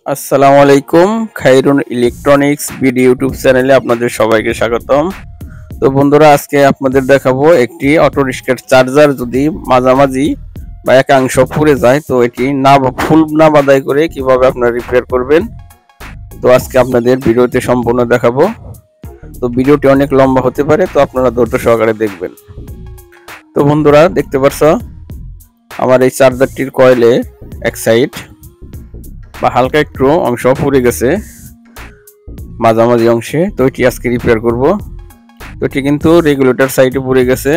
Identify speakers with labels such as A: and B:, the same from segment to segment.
A: আসসালামু আলাইকুম। Khairun electronics video YouTube চ্যানেলে আপনাদের সবাইকে স্বাগতম। তো বন্ধুরা, আজকে আপনাদের দেখাবো একটি অটো রিক্সার চার্জার যদি মাঝামাঝি বা একাংশ পুড়ে যায় তো এটি না ফুল না বাদাই করে কিভাবে আপনারা রিপেয়ার করবেন, তো আজকে আপনাদের ভিডিওতে সম্পূর্ণ দেখাবো। তো ভিডিওটি অনেক লম্বা হতে পারে, তো আপনারা ধৈর্য সহকারে দেখবেন। তো বন্ধুরা, দেখতে পাচ্ছ আমার এই চার্জারটির কয়েলে এক সাইড বা হালকা একটু অংশ পুড়ে গেছে মাঝামাঝি অংশে, তো এটি আজকে রিপেয়ার করব। তো এটি কিন্তু রেগুলেটর সাইডে পুড়ে গেছে।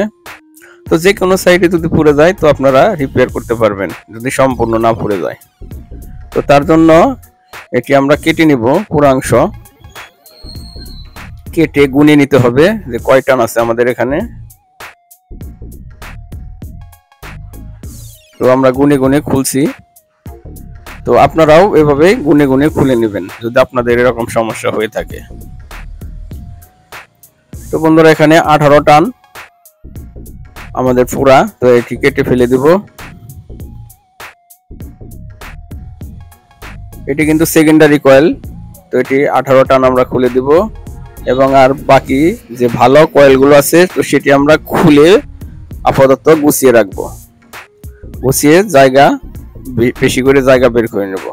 A: তো যে কোনো সাইডে যদি পুড়ে যায় তো আপনারা রিপেয়ার করতে পারবেন যদি সম্পূর্ণ না পুড়ে যায়। তো তার জন্য এটি আমরা কেটে নিব, পুরো অংশ কেটে গুনে নিতে হবে যে কয় টান আছে আমাদের এখানে। তো আমরা গুনে গুনে খুলছি, তো আপনারাও এভাবে গুনে গুনে খুলে নেবেন যদি আপনাদের এরকম সমস্যা হয়ে থাকে। তো বন্ধুরা, এখানে 18 টান আমাদের পুরা, তো এটি কেটে ফেলে দিব। এটি কিন্তু সেকেন্ডারি কয়েল, তো এটি 18 টান আমরা খুলে দিব এবং আর বাকি যে ভালো কয়েলগুলো আছে তো সেটি আমরা খুলে আপাতত গুছিয়ে রাখবো। গুছিয়ে জায়গা বেশি করে জায়গা বের করে নেব।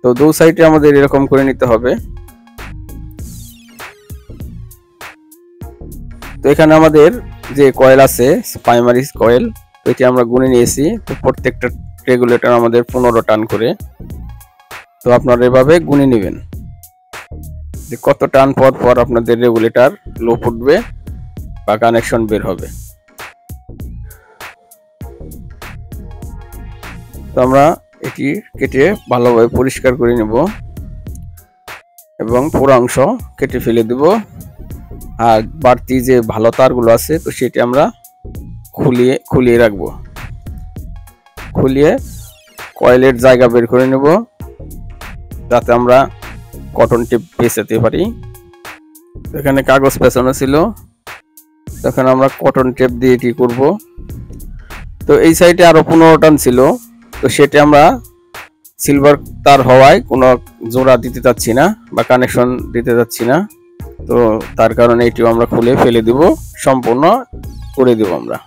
A: তো দু সাইডে আমাদের এরকম করে নিতে হবে। তো এখানে আমাদের যে কয়েল আছে প্রাইমারি কয়েল, তো এটি আমরা গুনে নিয়েছি। তো প্রত্যেকটা রেগুলেটর আমাদের 15 টান করে। তো আপনারা এভাবে গুনে নেবেন যে কত টান পর পর আপনাদের রেগুলেটর লো ফুটবে বা কানেকশন বের হবে। তো আমরা এটি কেটে ভালোভাবে পরিষ্কার করে নেব এবং পুরো অংশ কেটে ফেলে দেব। আর বাড়তি যে ভালো তারগুলো আছে তো সেটি আমরা খুলিয়ে রাখবো। খুলিয়ে কয়েলের জায়গা বের করে নেব যাতে আমরা কটন টেপ পেঁচাতে পারি। এখানে কাগজ পেঁচানো ছিল, তখন আমরা কটন টেপ দিয়ে এটি করব। তো এই সাইডে আরো 15 টান ছিল, তো সেটা আমরা সিলভার তার হওয়ায় কোনো জোড়া দিতে চাচ্ছি না বা কানেকশন দিতে চাচ্ছি না, তো তার কারণে এটিও আমরা খুলে ফেলে দিব, সম্পূর্ণ করে দেব আমরা।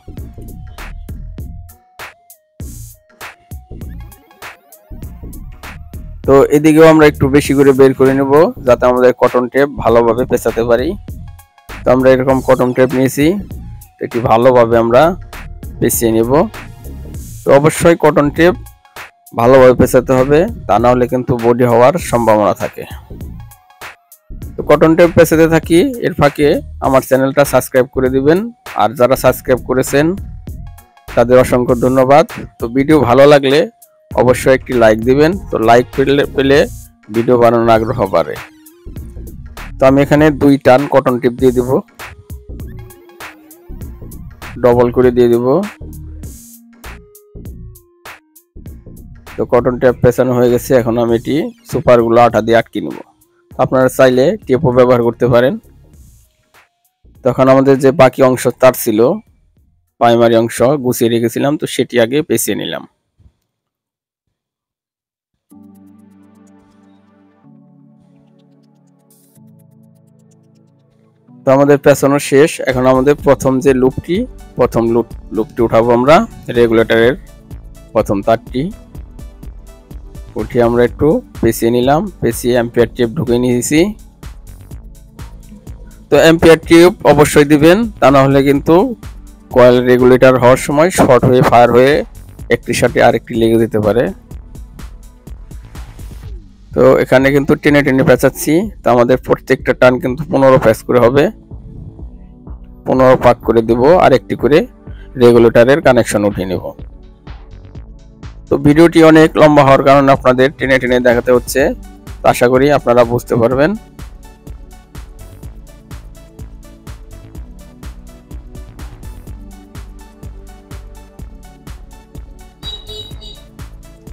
A: তো এদিকেও আমরা একটু বেশি করে বের করে নেব যাতে আমাদের কটন টেপ ভালোভাবে পেঁচাতে পারি। তো আমরা এরকম কটন টেপ নিয়েছি, এটি ভালোভাবে আমরা পেঁচিয়ে নেব। তো অবশ্যই কটন টেপ ভালোভাবে পেঁচাতে হবে, তা না হলে কিন্তু বডি হওয়ার সম্ভাবনা থাকে। তো কটন টেপ পেঁচাতে থাকি, এর ফাঁকে আমার চ্যানেলটা সাবস্ক্রাইব করে দিবেন। আর যারা সাবস্ক্রাইব করেছেন তাদের অসংখ্য ধন্যবাদ। তো ভিডিও ভালো লাগলে অবশ্যই একটি লাইক দিবেন, তো লাইক পেলে ভিডিও বানানোর আগ্রহ বাড়ে। তো আমি এখানে 2 টান কটন টেপ দিয়ে দিব, ডবল করে দিয়ে দিব। তো কটন টেপ পেঁচানো হয়ে গেছে, এখন আমি এটি সুপারগুলো আঠা দিয়ে আটকে নেব। আপনারা চাইলে টেপও ব্যবহার করতে পারেন। তখন আমাদের যে বাকি অংশ তার ছিল, প্রাইমারি অংশ গুছিয়ে রেখেছিলাম, তো সেটি আগে পেঁচিয়ে নিলাম। তো আমাদের পেঁচানো শেষ, এখন আমাদের প্রথম যে লুপটি উঠাবো আমরা রেগুলেটরের প্রথম তারটি উঠিয়ে আমরা একটু পেঁচিয়ে নিলাম। পেঁচিয়ে অ্যাম্পিয়ার টেপ ঢুকিয়ে নিয়েছি। তো অ্যাম্পিয়ার টেপ অবশ্যই দিবেন, তা না হলে কিন্তু কয়েল রেগুলেটর হওয়ার সময় শর্ট হয়ে ফায়ার হয়ে একটির সাথে আরেকটি লেগে যেতে পারে। তো এখানে কিন্তু টেনে টেনে পেঁচাচ্ছি, তো আমাদের প্রত্যেকটা টান কিন্তু 15 প্যাচ করে হবে, 15 পাক করে দেব আর একটি করে রেগুলেটরের কানেকশন উঠিয়ে নেব। তো ভিডিওটি অনেক লম্বা হওয়ার কারণে আপনাদের টেনে টেনে দেখাতে হচ্ছে, আশা করি আপনারা বুঝতে পারবেন।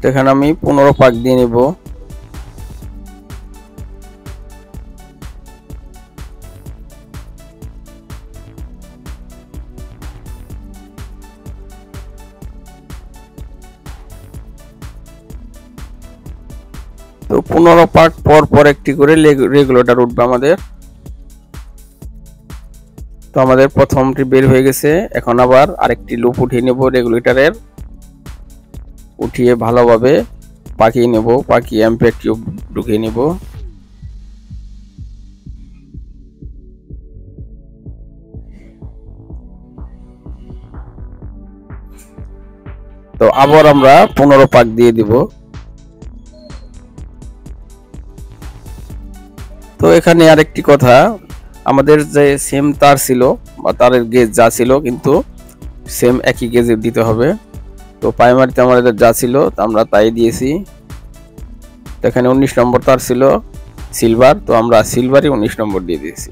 A: এখানে আমি 15 পাক দিয়ে নেব। তো 15 পাক পর পর একটি করে রেগুলেটর উঠবে আমাদের। তো আমাদের প্রথমটি বের হয়ে গেছে, এখন আবার আরেকটি লুপ উঠিয়ে নেব রেগুলেটরের, উঠিয়ে ভালোভাবে পাকিয়ে নেব, পাকিয়ে অ্যাম্পিয়ার টিউব ঢুকিয়ে নেব। তো আবার আমরা 15 পাক দিয়ে দিব। তো এখানে আরেকটি কথা, আমাদের যে সেম তার ছিল বা তারের গেজ যা ছিল কিন্তু সেম একই গেজে দিতে হবে। তো প্রাইমারিতে আমাদের যা ছিল আমরা তাই দিয়েছি। তো এখানে 19 নম্বর তার ছিল সিলভার, তো আমরা সিলভারই 19 নম্বর দিয়ে দিয়েছি।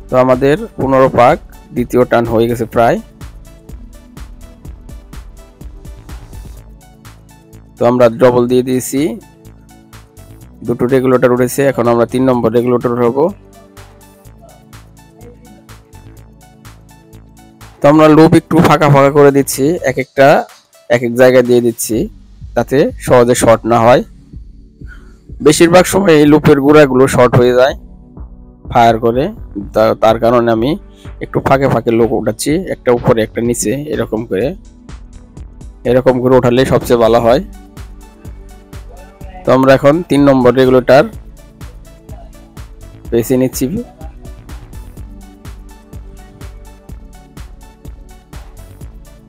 A: তো আমাদের 15 পাক দ্বিতীয় টান হয়ে গেছে প্রায়। তো আমরা ডবল দিয়ে দিয়েছি, দুটো রেগুলেটর উঠেছে, এখন আমরা 3 নম্বর রেগুলেটর হব। তো আমরা লুপ একটু ফাঁকা ফাঁকা করে দিচ্ছি, এক এক জায়গায় দিয়ে দিচ্ছি যাতে সহজে শর্ট না হয়। বেশিরভাগ সময় এই লুপের গুঁড়াগুলো শর্ট হয়ে যায় ফায়ার করে, তার কারণে আমি একটু ফাঁকে ফাঁকে লুপ উঠাচ্ছি, একটা উপরে একটা নিচে, এরকম করে উঠালে সবচেয়ে ভালো হয়। তো আমরা এখন 3 নম্বর রেগুলেটর বেছে নিচ্ছি।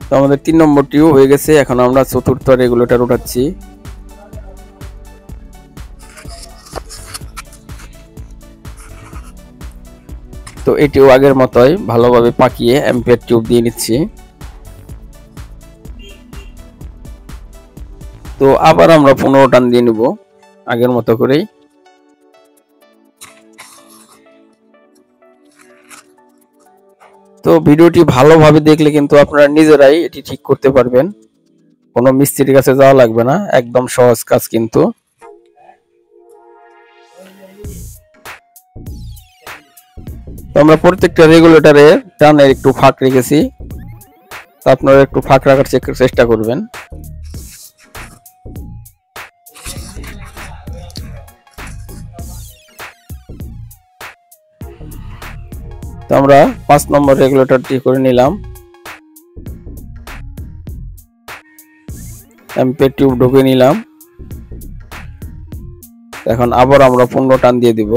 A: তো আমাদের 3 নম্বরটিও হয়ে গেছে, এখন আমরা চতুর্থ রেগুলেটর উঠাচ্ছি। তো এটিও আগের মতোই ভালোভাবে পাকিয়ে অ্যাম্পিয়ার টিউব দিয়ে নিচ্ছি। তো আবার আমরা 15 টান দিয়ে নেব আগের মতো করেই। তো ভিডিওটি ভালোভাবে দেখলে কিন্তু আপনারা নিজেরাই এটি ঠিক করতে পারবেন, কোনো মিস্ত্রির কাছে যাওয়া লাগবে না, একদম সহজ কাজ কিন্তু। তো আমরা প্রত্যেকটা রেগুলেটরে টানের একটু ফাঁক রেখেছি, তো আপনারা একটু ফাঁক রাখার চেষ্টা করবেন। তো আমরা 5 নম্বর রেগুলেটরটি করে নিলাম, অ্যাম্পিয়ার টিউব ঢুকিয়ে নিলাম। এখন আবার আমরা 15 টান দিয়ে দিব।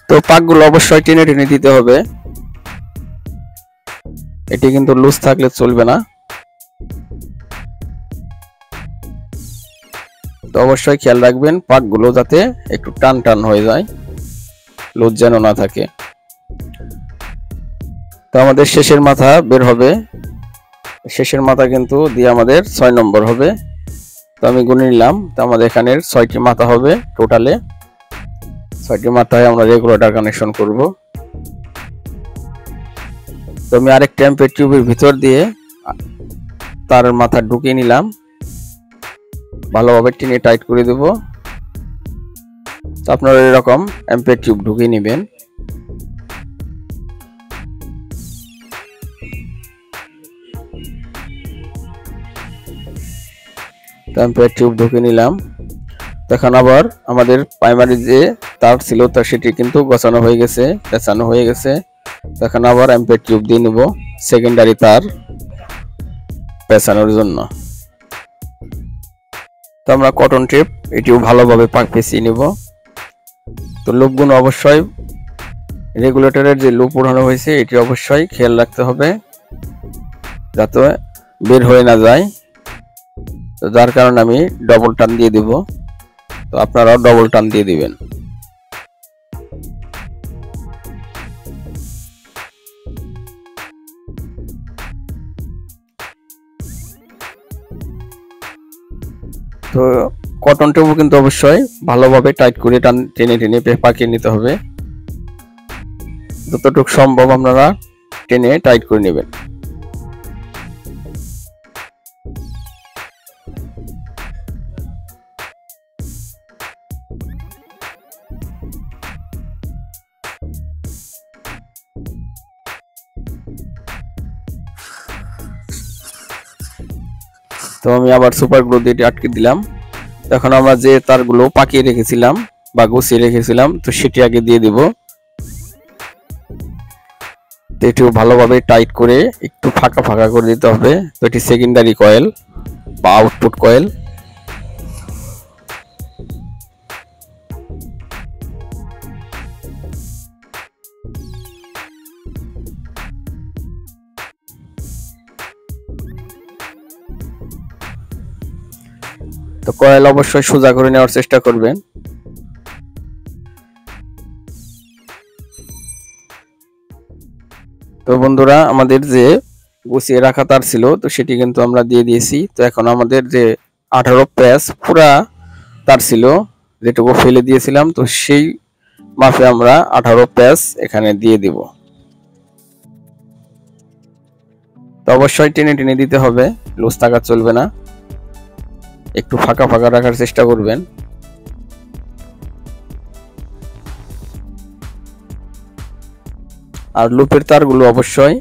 A: তো পাকগুলো অবশ্যই টেনে টেনে দিতে হবে, এটি কিন্তু লুজ থাকলে চলবে না। তো অবশ্যই খেয়াল রাখবেন পাকগুলো যাতে একটু টান টান হয়ে যায়, লুজ যেন না থাকে। তো আমাদের শেষের মাথা বের হবে, শেষের মাথা কিন্তু দিয়ে আমাদের 6 নম্বর হবে। তো আমি গুনে নিলাম, তো আমাদের এখানে 6টি মাথা হবে টোটালে, 6টি মাথায় আমরা রেগুলেটর কানেকশন করব। তো আমি আরেকটা অ্যাম্পিয়ার টিউবের ভিতর দিয়ে তার মাথা ঢুকিয়ে নিলাম, ভালোভাবে টেনে টাইট করে দেব। তো আপনারা এরকম অ্যাম্পিয়ার টিউব ঢুকিয়ে নেবেন। তো অ্যাম্পিয়ার টিউব ঢুকিয়ে নিলাম। তখন আবার আমাদের প্রাইমারি যে তার ছিল তা সেটি কিন্তু গোছানো হয়ে গেছে, পেঁচানো হয়ে গেছে। তখন আবার অ্যাম্পিয়ার টিউব দিয়ে নেব সেকেন্ডারি তার পেঁচানোর জন্য। তো আমরা কটন টেপ এটিও ভালোভাবে পেঁচিয়ে নেব। তো লুপগুলো অবশ্যই রেগুলেটরের যে লুপ উঠানো হয়েছে এটি অবশ্যই খেয়াল রাখতে হবে যাতে বের হয়ে না যায়। তো যার কারণে আমি ডবল টান দিয়ে দেব, তো আপনারাও ডবল টান দিয়ে দিবেন। তো কটন টেপও কিন্তু অবশ্যই ভালোভাবে টাইট করে টেনে টেনে পাকিয়ে নিতে হবে, যতটুকু সম্ভব আপনারা টেনে টাইট করে নেবেন। তো আমি আবার সুপার গ্লু দিয়ে আটকে দিলাম। এখন আমরা যে তারগুলো পাকিয়ে রেখেছিলাম বা গুছিয়ে রেখেছিলাম তো সেটি আগে দিয়ে দিব। তো এটিও ভালোভাবে টাইট করে একটু ফাঁকা ফাঁকা করে দিতে হবে। তো এটি সেকেন্ডারি কয়েল বা আউটপুট কয়েল। তো কয়েল অবশ্যই সোজা করে নেওয়ার চেষ্টা করবেন। তো বন্ধুরা, আমাদের যে গুছিয়ে রাখা তার ছিল তো সেটি কিন্তু আমরা দিয়ে দিয়েছি। তো এখন আমাদের যে 18 প্যাচ পুরা তার ছিল যেটুকু ফেলে দিয়েছিলাম তো সেই মাপে আমরা 18 প্যাচ এখানে দিয়ে দিব। তো অবশ্যই টেনে টেনে দিতে হবে, লুজ থাকা চলবে না, একটু ফাঁকা ফাঁকা রাখার চেষ্টা করবেন। আর লুপের তারগুলো অবশ্যই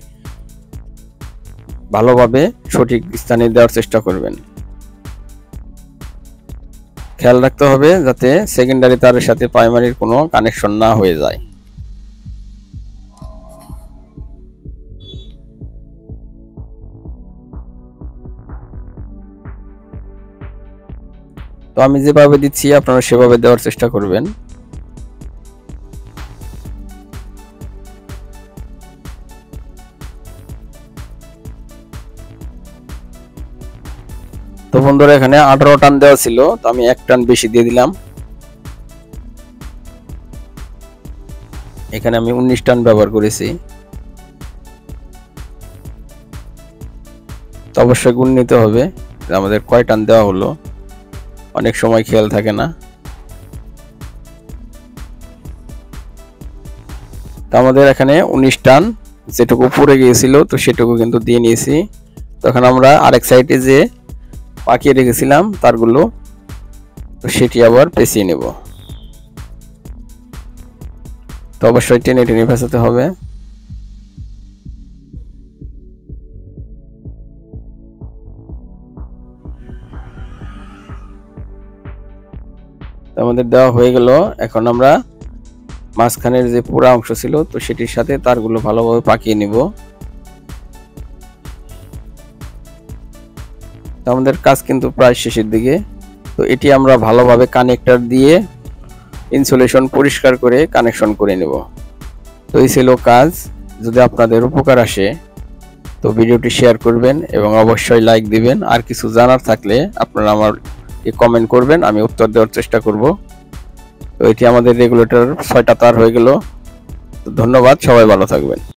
A: ভালোভাবে সঠিক স্থানে দেওয়ার চেষ্টা করবেন। খেয়াল রাখতে হবে যাতে সেকেন্ডারি তারের সাথে প্রাইমারির কোনো কানেকশন না হয়ে যায়। তো আমি যেভাবে দিচ্ছি আপনারা সেভাবে দেওয়ার চেষ্টা করবেন। তো বন্ধুরা, এখানে 18 টান দেওয়া ছিল তো আমি 1 টান বেশি দিয়ে দিলাম। এখানে আমি 19 টান ব্যবহার করেছি। তো অবশ্যই গুণ নিতে হবে আমাদের কয় টান দেওয়া হলো, অনেক সময় খেয়াল থাকে না। তো আমাদের এখানে 19 টান যেটুকু পড়ে গিয়েছিল তো সেটুকু কিন্তু দিয়ে নিয়েছি। তখন আমরা আরেক সাইডে যে পাকিয়ে রেখেছিলাম তারগুলো তো সেটি আবার পেঁচিয়ে নেব। তো অবশ্যই টেনে টেনে পেঁচাতে হবে। আমাদের দেওয়া হয়ে গেল। এখন আমরা মাঝখানের যে পুরো অংশ ছিল তো সেটির সাথে তারগুলো ভালোভাবে পাকিয়ে নিব। তো আমাদের কাজ কিন্তু প্রায় শেষের দিকে। তো এটি আমরা ভালোভাবে কানেক্টর দিয়ে ইনসুলেশন পরিষ্কার করে কানেকশন করে নেব। তো এই ছিল কাজ। যদি আপনাদের উপকার আসে তো ভিডিওটি শেয়ার করবেন এবং অবশ্যই লাইক দিবেন। আর কিছু জানার থাকলে আপনারা আমাকে কমেন্ট করবেন, আমি উত্তর দেওয়ার চেষ্টা করব। তো এটি আমাদের রেগুলেটর 6টা তার হয়ে গেল। তো ধন্যবাদ, সবাই ভালো থাকবেন।